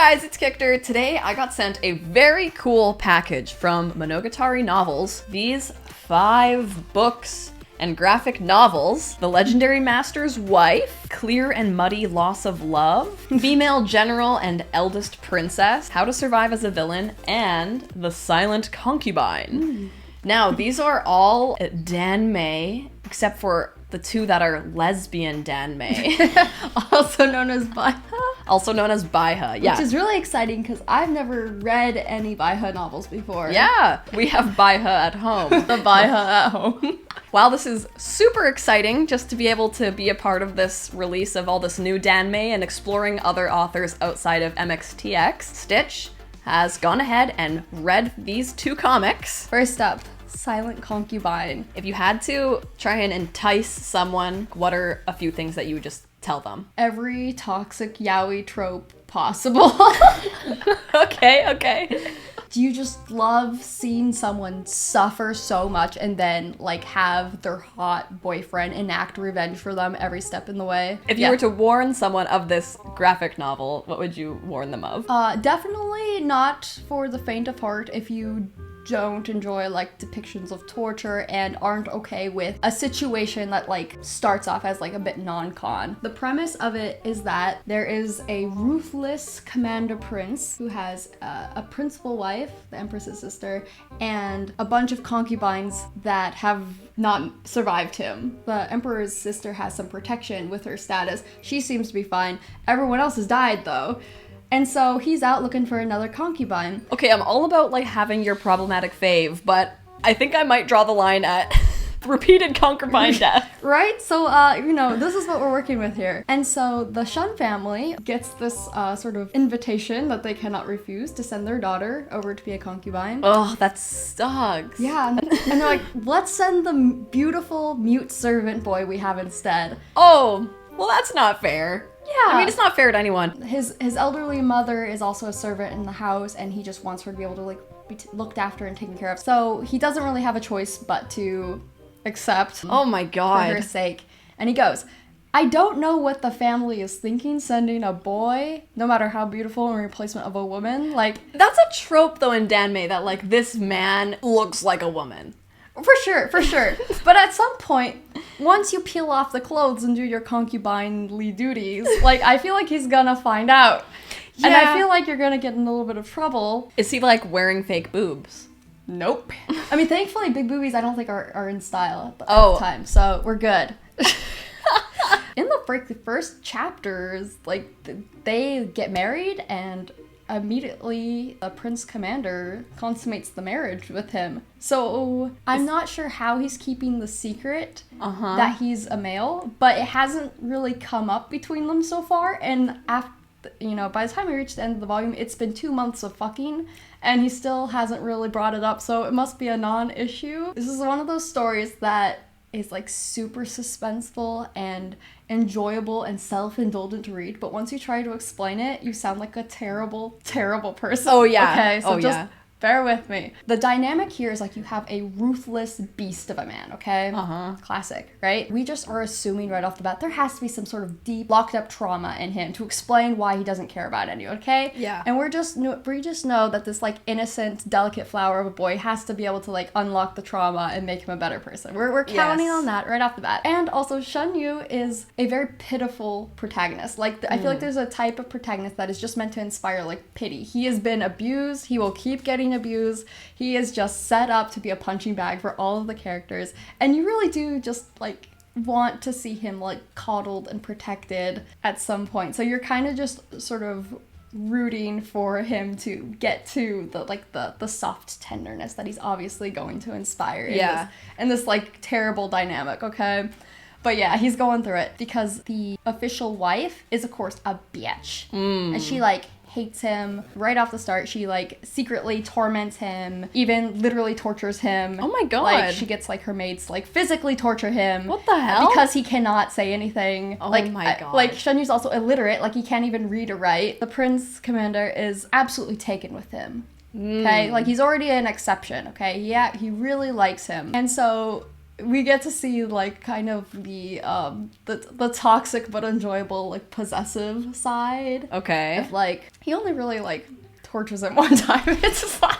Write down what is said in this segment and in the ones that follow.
guys, it's Kictor. Today I got sent a very cool package from Monogatari Novels. These 5 books and graphic novels: The Legendary Master's Wife, Clear and Muddy Loss of Love, Female General and Eldest Princess, How to Survive as a Villain, and The Silent Concubine. Now, these are all Danmei, except for the 2 that are lesbian Danmei. Also known as Baiha. Also known as Baiha, yeah. Which is really exciting because I've never read any Baiha novels before. Yeah, we have Baiha at home. The Baiha at home. Wow, this is super exciting just to be able to be a part of this release of all this new Danmei and exploring other authors outside of MXTX. Stitch has gone ahead and read these 2 comics. First up, Silent Concubine. If you had to try and entice someone, what are a few things that you would just tell them? Every toxic yaoi trope possible. Okay. Do you just love seeing someone suffer so much and then like have their hot boyfriend enact revenge for them every step in the way? If you were to warn someone of this graphic novel, what would you warn them of? Definitely not for the faint of heart if you don't enjoy like depictions of torture and aren't okay with a situation that like starts off as like a bit non-con. The premise of it is that there is a ruthless commander prince who has a principal wife, the empress's sister, and a bunch of concubines that have not survived him. The emperor's sister has some protection with her status. She seems to be fine. Everyone else has died though. And so he's out looking for another concubine. Okay, I'm all about like having your problematic fave, but I think I might draw the line at repeated concubine death. Right? So, this is what we're working with here. And so the Shun family gets this sort of invitation that they cannot refuse to send their daughter over to be a concubine. Oh, that sucks. Yeah, and they're like, let's send the beautiful mute servant boy we have instead. Oh, well, that's not fair. Yeah. I mean, it's not fair to anyone. His elderly mother is also a servant in the house, and he just wants her to be able to like be looked after and taken care of. So he doesn't really have a choice but to accept. Oh my god. For her sake. And he goes, I don't know what the family is thinking sending a boy, no matter how beautiful, in replacement of a woman. Like, that's a trope though in Danmei that like this man looks like a woman. For sure. But at some point, once you peel off the clothes and do your concubinely duties, like, I feel like he's gonna find out. Yeah. And I feel like you're gonna get in a little bit of trouble. Is he, like, wearing fake boobs? Nope. I mean, thankfully, big boobies I don't think are in style at the time, so we're good. In the first chapters, like, they get married and immediately the prince commander consummates the marriage with him. So I'm not sure how he's keeping the secret that he's a male, but it hasn't really come up between them so far. And after, by the time we reach the end of the volume, it's been 2 months of fucking and he still hasn't really brought it up, so it must be a non-issue. This is one of those stories that is like super suspenseful and enjoyable and self-indulgent to read, but once you try to explain it, you sound like a terrible, terrible person. Oh yeah. Okay, so just bear with me. The dynamic here is like you have a ruthless beast of a man, okay? Classic, right? We just are assuming right off the bat there has to be some sort of deep, locked up trauma in him to explain why he doesn't care about anyone, okay? Yeah. And we just know that this like innocent, delicate flower of a boy has to be able to like unlock the trauma and make him a better person. We're counting on that right off the bat. And also Shun Yu is a very pitiful protagonist. Like I feel like there's a type of protagonist that is just meant to inspire like pity. He has been abused. He will keep getting abused. He is just set up to be a punching bag for all of the characters, and you really do just like want to see him like coddled and protected at some point. So you're kind of just sort of rooting for him to get to the soft tenderness that he's obviously going to inspire in this like terrible dynamic, okay? But yeah, he's going through it because the official wife is of course a bitch. And she like hates him right off the start. She like secretly torments him, even literally tortures him. Oh my god. Like she gets like her maids like physically torture him. What the hell? Because he cannot say anything. Oh like, my god. Like Shun Yu's also illiterate, like he can't even read or write. The prince commander is absolutely taken with him. Okay? Like he's already an exception, okay? Yeah, he really likes him. And so we get to see like kind of the toxic but enjoyable like possessive side. Okay. Of, like, he only really like tortures him one time. It's fine.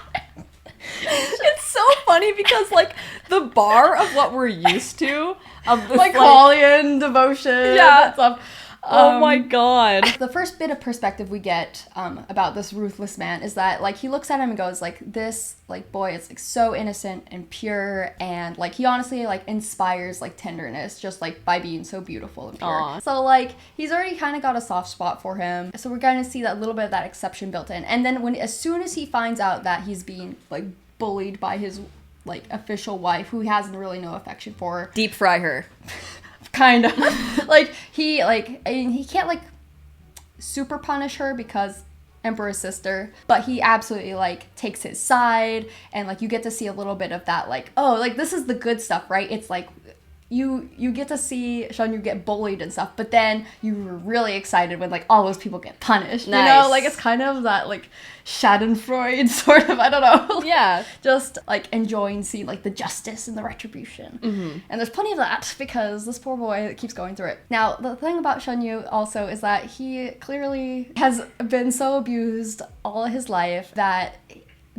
It's so funny because like the bar of what we're used to of this, like Hollian devotion. Yeah. And stuff. Oh my god. The first bit of perspective we get about this ruthless man is that like he looks at him and goes like, this like boy is like so innocent and pure, and like he honestly like inspires like tenderness just like by being so beautiful and pure. Aww. So like he's already kind of got a soft spot for him. So we're going to see that little bit of that exception built in. And then as soon as he finds out that he's being like bullied by his like official wife, who he has really no affection for, Deep fry her. kind of like he can't like super punish her because Emperor's sister, but he absolutely like takes his side, and like you get to see a little bit of that like, oh, like this is the good stuff, right? It's like you get to see Shan Yu get bullied and stuff, but then you're really excited when like all those people get punished. Nice. You know, like it's kind of that like Schadenfreude sort of, I don't know. Yeah. Just like enjoying seeing like the justice and the retribution. Mm-hmm. And there's plenty of that because this poor boy keeps going through it. Now, the thing about Shan Yu also is that he clearly has been so abused all his life that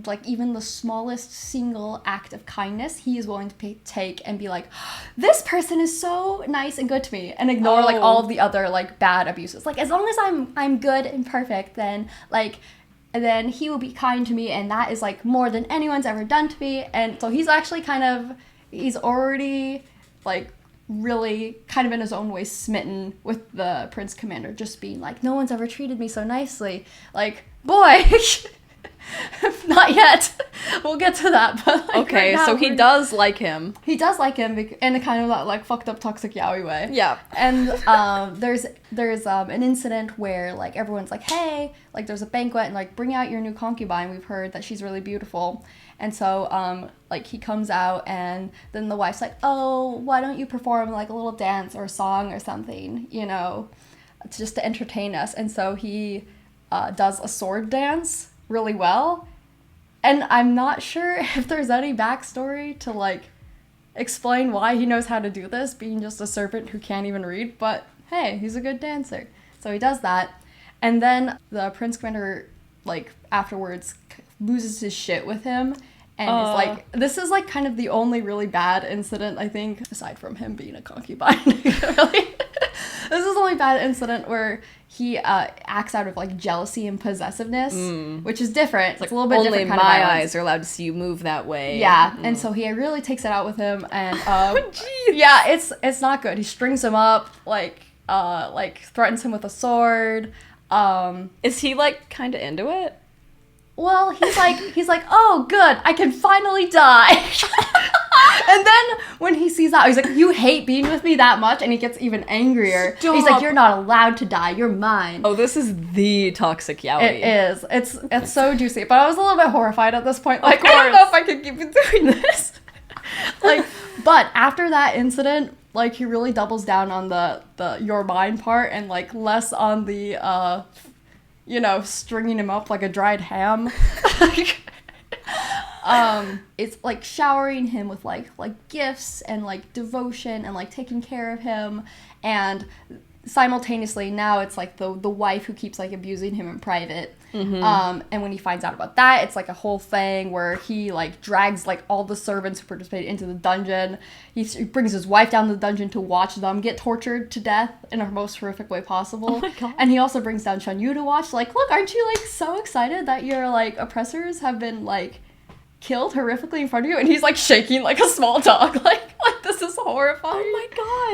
like even the smallest single act of kindness he is willing to take and be like, this person is so nice and good to me, and ignore like all of the other like bad abuses. Like as long as I'm good and perfect, then like then he will be kind to me, and that is like more than anyone's ever done to me. And so he's actually he's already like really kind of in his own way smitten with the Prince Commander, just being like, no one's ever treated me so nicely. Like, boy. Not yet. We'll get to that. But like, okay, right now, so he does like him. He does like him in a kind of that like fucked up toxic yaoi way. Yeah. And there's an incident where like everyone's like, hey, like there's a banquet and like bring out your new concubine. We've heard that she's really beautiful. And so like he comes out, and then the wife's like, oh, why don't you perform like a little dance or a song or something, you know, just to entertain us. And so he does a sword dance really well, and I'm not sure if there's any backstory to like explain why he knows how to do this, being just a servant who can't even read, but hey, he's a good dancer. So he does that, and then the Prince Commander like afterwards loses his shit with him, and is like, this is like kind of the only really bad incident, I think, aside from him being a concubine. Really. This is the only bad incident where he acts out of like jealousy and possessiveness, which is different. It's a little bit only different kind my of violence. eyes are allowed to see you move that way. Yeah, and so he really takes it out with him, and Jeez. yeah, it's not good. He strings him up, like threatens him with a sword. Is he like kind of into it? Well, he's like, oh, good, I can finally die. And then when he sees that, he's like, you hate being with me that much? And he gets even angrier. Stop. He's like, you're not allowed to die, you're mine. Oh, this is the toxic yaoi. It is. It's so juicy. But I was a little bit horrified at this point. Like, Of course. I don't know if I could keep doing this. Like, but after that incident, like, he really doubles down on the your mine part, and like less on the stringing him up like a dried ham. It's like showering him with like gifts and like devotion and like taking care of him, and simultaneously now it's like the wife who keeps like abusing him in private. And when he finds out about that, it's like a whole thing where he like drags like all the servants who participated into the dungeon. He brings his wife down the dungeon to watch them get tortured to death in a most horrific way possible. Oh my God. And he also brings down Shan Yu to watch. Like, look, aren't you like so excited that your like oppressors have been like killed horrifically in front of you? And he's like shaking like a small dog. Like this is horrifying. Oh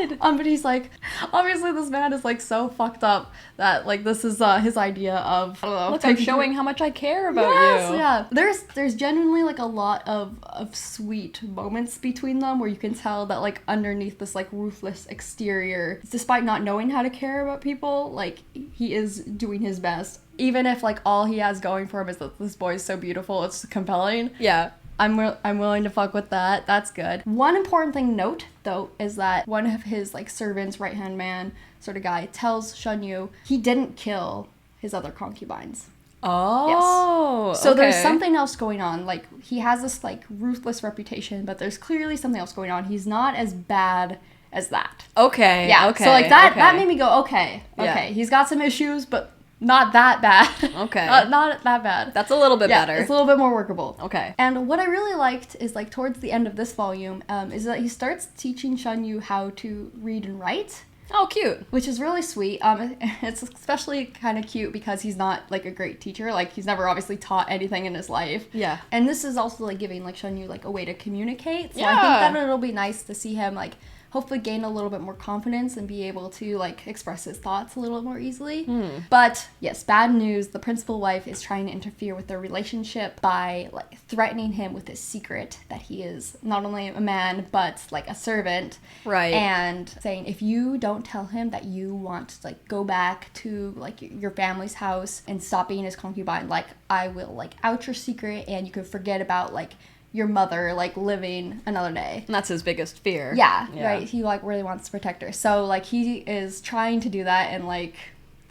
my God. But he's like, obviously this man is like so fucked up that like this is his idea of, I don't know. Look, I'm showing how much I care about you. Yeah. There's genuinely like a lot of sweet moments between them where you can tell that like underneath this like ruthless exterior, despite not knowing how to care about people, like he is doing his best. Even if like all he has going for him is that this boy is so beautiful, it's compelling. Yeah. I'm willing to fuck with that. That's good. One important thing to note, though, is that one of his like servants, right-hand man sort of guy, tells Shan Yu he didn't kill his other concubines. Oh, Yes. So there's okay. something else going on. Like, he has this, like, ruthless reputation, but there's clearly something else going on. He's not as bad as that. Okay. Yeah. Okay. So, like, that okay. made me go, okay. Yeah. He's got some issues, but not that bad. Okay. Not that bad. That's a little bit better. It's a little bit more workable. Okay. And what I really liked is, like, towards the end of this volume, is that he starts teaching Shan Yu how to read and write. Oh, cute. Which is really sweet. It's especially kind of cute because he's not, like, a great teacher. Like, he's never obviously taught anything in his life. Yeah. And this is also, like, giving, like, Shan Yu, like, a way to communicate. So Yeah. I think that it'll be nice to see him, like, hopefully gain a little bit more confidence and be able to, like, express his thoughts a little more easily. But, yes, bad news. The principal wife is trying to interfere with their relationship by, like, threatening him with his secret that he is not only a man, but, like, a servant. Right. And saying, if you don't tell him that you want to, like, go back to, like, your family's house and stop being his concubine, like, I will, like, out your secret and you can forget about, like, your mother, like, living another day. And that's his biggest fear. Yeah, right. He, like, really wants to protect her. So, like, he is trying to do that, and, like,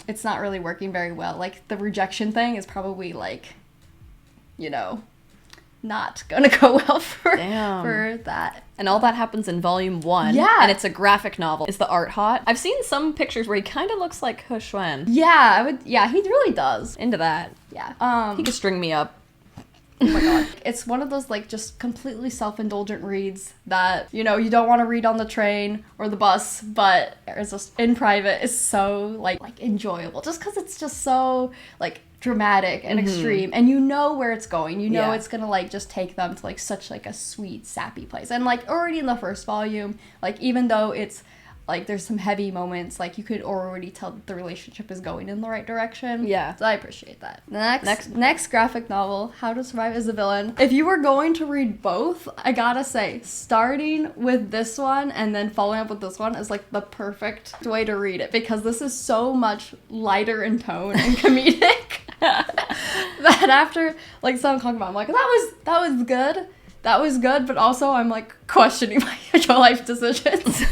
it's not really working very well. Like, the rejection thing is probably, like, you know, not gonna go well for that. And all that happens in volume 1. Yeah. And it's a graphic novel. Is the art hot? I've seen some pictures where he kind of looks like He Xuan. Yeah, he really does. Into that. Yeah. He could string me up. Oh my god. It's one of those, like, just completely self-indulgent reads that, you know, you don't want to read on the train or the bus, but it's just in private is so, like enjoyable. Just because it's just so, like, dramatic and extreme, and you know where it's going. You know it's gonna, like, just take them to, like, such, like, a sweet, sappy place. And, like, already in the first volume, like, even though it's, like, there's some heavy moments, like, you could already tell that the relationship is going in the right direction. Yeah. So I appreciate that. Next graphic novel, How to Survive as a Villain. If you were going to read both, I gotta say, starting with this one and then following up with this one is, like, the perfect way to read it, because this is so much lighter in tone and comedic that after, like, some Concubine, I'm like, that was good. That was good, but also I'm, like, questioning my life decisions.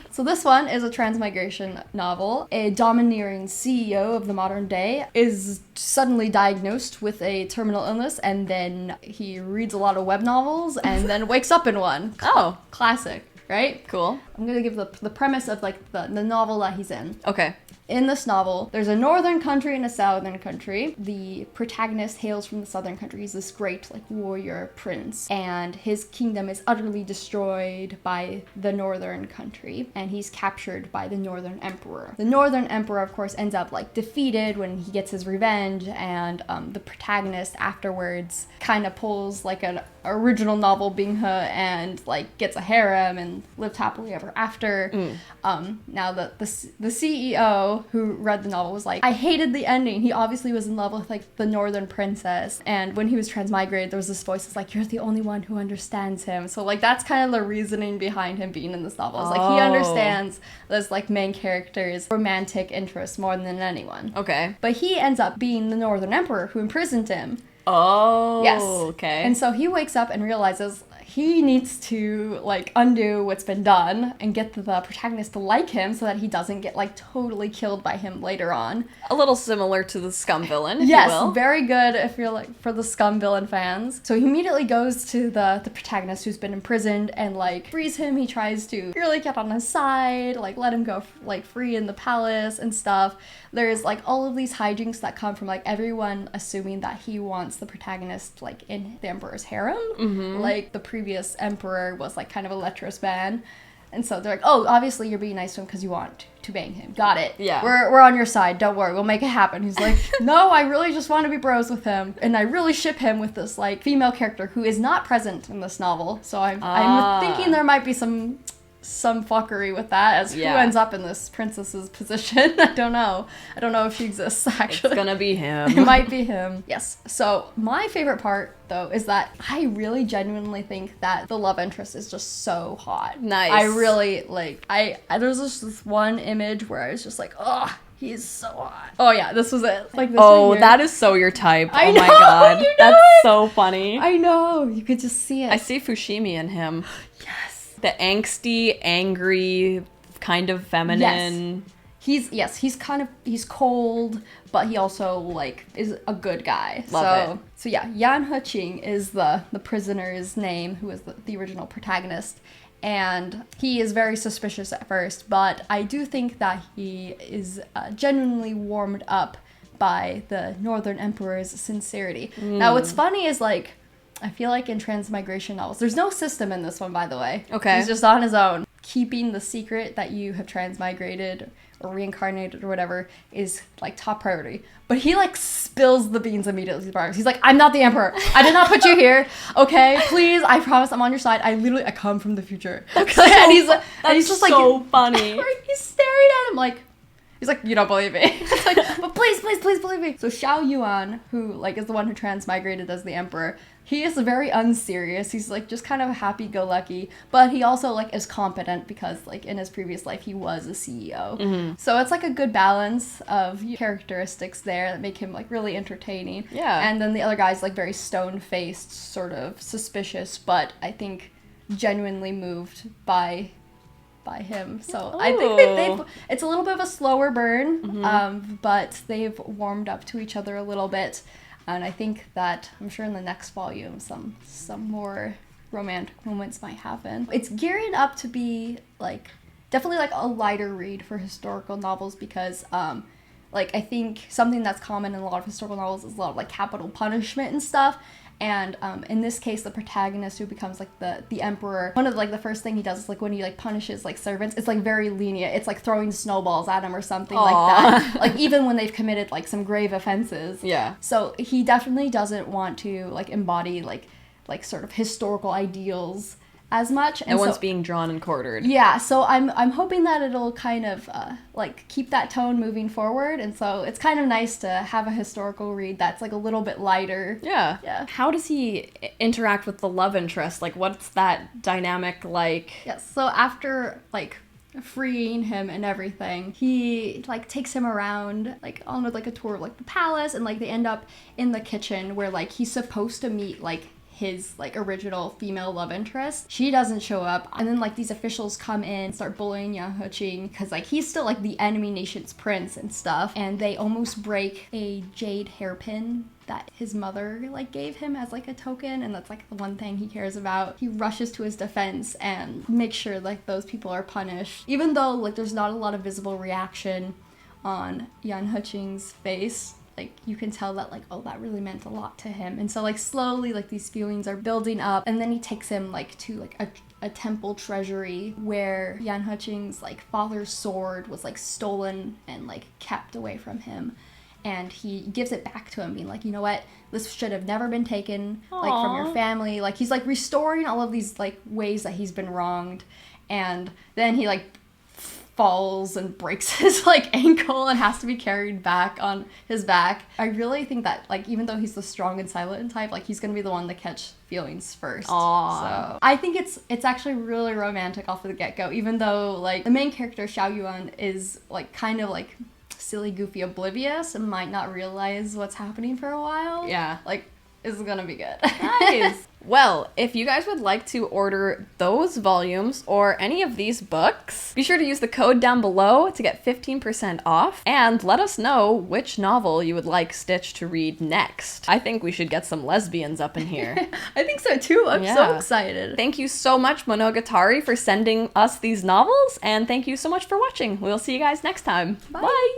So this one is a transmigration novel. A domineering CEO of the modern day is suddenly diagnosed with a terminal illness, and then he reads a lot of web novels and then wakes up in one. Oh. Classic, right? Cool. I'm gonna give the premise of, like, the novel that he's in. Okay. In this novel, there's a northern country and a southern country. The protagonist hails from the southern country. He's this great, like, warrior prince, and his kingdom is utterly destroyed by the northern country, and he's captured by the northern emperor. The northern emperor, of course, ends up, like, defeated when he gets his revenge, and the protagonist afterwards kind of pulls, like, an original novel being her and, like, gets a harem and lived happily ever after. Now the CEO who read the novel was like, I hated the ending. He obviously was in love with, like, the northern princess, and when he was transmigrated, there was this voice that's like, you're the only one who understands him. So, like, that's kind of the reasoning behind him being in this novel. It's like, he understands this, like, main character's romantic interest more than anyone. Okay. But he ends up being the northern emperor who imprisoned him. Oh. Yes. Okay. And so he wakes up and realizes he needs to, like, undo what's been done and get the protagonist to like him so that he doesn't get, like, totally killed by him later on. A little similar to the scum villain, if yes, you will. Very good if you're, like, for the scum villain fans. So he immediately goes to the protagonist who's been imprisoned and, like, frees him. He tries to really get on his side, like, let him go, like, free in the palace and stuff. There's, like, all of these hijinks that come from, like, everyone assuming that he wants the protagonist, like, in the emperor's harem. Like, the previous emperor was, like, kind of a lecherous man. And so they're like, oh, obviously you're being nice to him because you want to bang him. Got it. Yeah. We're on your side. Don't worry. We'll make it happen. He's like, no, I really just want to be bros with him. And I really ship him with this, like, female character who is not present in this novel. So I'm thinking there might be some fuckery with that as who ends up in this princess's position. I don't know if she exists, actually. It's gonna be him. It might be him. Yes. So my favorite part, though, is that I really genuinely think that the love interest is just so hot. Nice. I really, like, there's just this one image where I was just like, oh, he's so hot. Oh yeah, this was it. Like, this right here. That is so your type. I oh my know, god. you know That's it. so funny. I know. You could just see it. I see Fushimi in him. Yes. The angsty, angry, kind of feminine. he's cold, but he also like is a good guy. Love it. So yeah, Yan Heching is the prisoner's name, who is the original protagonist. And he is very suspicious at first, but I do think that he is genuinely warmed up by the Northern Emperor's sincerity. Now, what's funny is, like, I feel like in transmigration novels, there's no system in this one, by the way. Okay. He's just on his own. Keeping the secret that you have transmigrated or reincarnated or whatever is, like, top priority. But he, like, spills the beans immediately. He's like, I'm not the Emperor. I did not put you here. Okay, please, I promise I'm on your side. I come from the future. Okay. And he's just so like, funny. He's staring at him like, he's like, you don't believe me. It's like, but please believe me. So Xiao Yuan, who, like, is the one who transmigrated as the Emperor, he is very unserious. He's, like, just kind of happy-go-lucky, but he also, like, is competent because, like, in his previous life, he was a CEO. So it's, like, a good balance of characteristics there that make him, like, really entertaining. Yeah. And then the other guy's, like, very stone-faced, sort of suspicious, but I think genuinely moved by him. So I think they've it's a little bit of a slower burn, but they've warmed up to each other a little bit. And I think that, I'm sure in the next volume, some more romantic moments might happen. It's gearing up to be, like, definitely, like, a lighter read for historical novels because, like, I think something that's common in a lot of historical novels is a lot of, like, capital punishment and stuff. And in this case, the protagonist who becomes, like, the emperor, one of, like, the first thing he does is, like, when he, like, punishes, like, servants, it's, like, very lenient. It's, like, throwing snowballs at him or something like that. Like, even when they've committed, like, some grave offenses. Yeah. So he definitely doesn't want to, like, embody, like sort of historical ideals as much. And one's being drawn and quartered. Yeah, so I'm hoping that it'll kind of, like, keep that tone moving forward, and so it's kind of nice to have a historical read that's, like, a little bit lighter. Yeah. How does he interact with the love interest? Like, what's that dynamic like? Yes, so after, like, freeing him and everything, he, like, takes him around, like, on, like, a tour of, like, the palace, and, like, they end up in the kitchen where, like, he's supposed to meet, like, his, like, original female love interest. She doesn't show up, and then, like, these officials come in and start bullying Yan Heching because, like, he's still, like, the enemy nation's prince and stuff, and they almost break a jade hairpin that his mother, like, gave him as, like, a token, and that's, like, the one thing he cares about. He rushes to his defense and makes sure, like, those people are punished, even though, like, there's not a lot of visible reaction on Yan Heching's face. Like, you can tell that, like, oh, that really meant a lot to him. And so, like, slowly, like, these feelings are building up. And then he takes him, like, to, like, a temple treasury where Yan Heching's, like, father's sword was, like, stolen and, like, kept away from him. And he gives it back to him, being like, you know what? This should have never been taken, like, from your family. Like, he's, like, restoring all of these, like, ways that he's been wronged. And then he, like, falls and breaks his, like, ankle and has to be carried back on his back. I really think that, like, even though he's the strong and silent type, like, he's gonna be the one to catch feelings first. So I think it's actually really romantic off of the get-go, even though, like, the main character Xiao Yuan is, like, kind of, like, silly, goofy, oblivious and might not realize what's happening for a while. Yeah. Like, this is gonna be good. Nice. Well, if you guys would like to order those volumes or any of these books, be sure to use the code down below to get 15% off, and let us know which novel you would like Stitch to read next. I think we should get some lesbians up in here. I think so too. I'm so excited. Thank you so much, Monogatari, for sending us these novels, and thank you so much for watching. We'll see you guys next time. Bye.